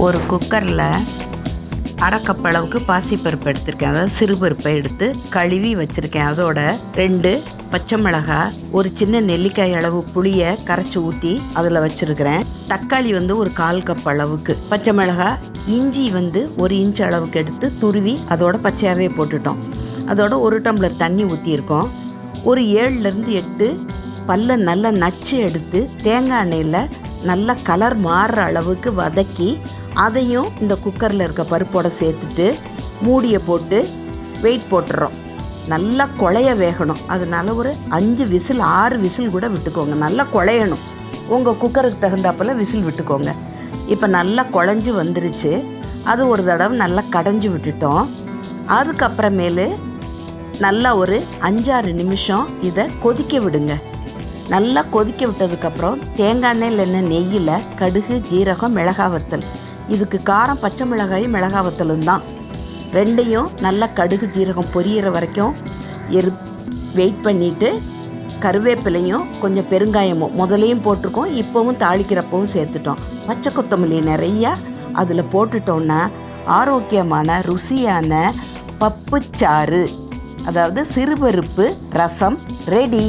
ஒரு குக்கரில் அரை கப் அளவுக்கு பாசிப்பருப்பு எடுத்திருக்கேன். அதாவது சிறுபருப்பை எடுத்து கழுவி வச்சுருக்கேன். அதோட 2 பச்சை மிளகாய், ஒரு சின்ன நெல்லிக்காய் அளவு புளியை கரைச்சி ஊற்றி அதில் வச்சுருக்கிறேன். தக்காளி ஒரு 1/4 கப் அளவுக்கு, பச்சை மிளகாய், இஞ்சி 1 இன்ச் அளவுக்கு எடுத்து துருவி அதோட பச்சையாகவே போட்டுட்டோம். அதோட 1 டம்ளர் தண்ணி ஊற்றியிருக்கோம். ஒரு 7லேருந்து 8 பல்ல நல்லா நச்சு எடுத்து தேங்காய் எண்ணெயில் நல்லா கலர் மாறுற அளவுக்கு வதக்கி அதையும் இந்த குக்கரில் இருக்க பருப்போடு சேர்த்துட்டு மூடியை போட்டு வெயிட் போட்டுறோம். நல்லா குழைய வேகணும். அதனால் ஒரு 5 விசில் 6 விசில் கூட விட்டுக்கோங்க. நல்லா குழையணும். உங்கள் குக்கருக்கு தகுந்தாப்பில் விசில் விட்டுக்கோங்க. இப்போ நல்லா குழஞ்சி வந்துருச்சு. அது ஒரு தடவை நல்லா கடைஞ்சி விட்டுட்டோம். அதுக்கப்புறமேலு நல்லா ஒரு 5-6 நிமிஷம் இதை கொதிக்க விடுங்க. நல்லா கொதிக்க விட்டதுக்கப்புறம் தேங்காய் எண்ணெய் இல்லைன்னா நெய்யில் கடுகு, ஜீரகம், மிளகாய் வத்தல், இதுக்கு காரம் பச்சை மிளகாயும் மிளகாய் வத்தலும் தான். 2யும் நல்லா கடுகு ஜீரகம் பொரியிற வரைக்கும் வெயிட் பண்ணிவிட்டு கருவேப்பிலையும் கொஞ்சம் பெருங்காயமும் முதலையும் போட்டிருக்கோம், இப்போவும் தாளிக்கிறப்பவும் சேர்த்துட்டோம். பச்சை கொத்தமல்லி நிறையா அதில் போட்டுட்டோன்னா ஆரோக்கியமான ருசியான பப்புச்சாறு, அதாவது சிறுபருப்பு ரசம் ரெடி.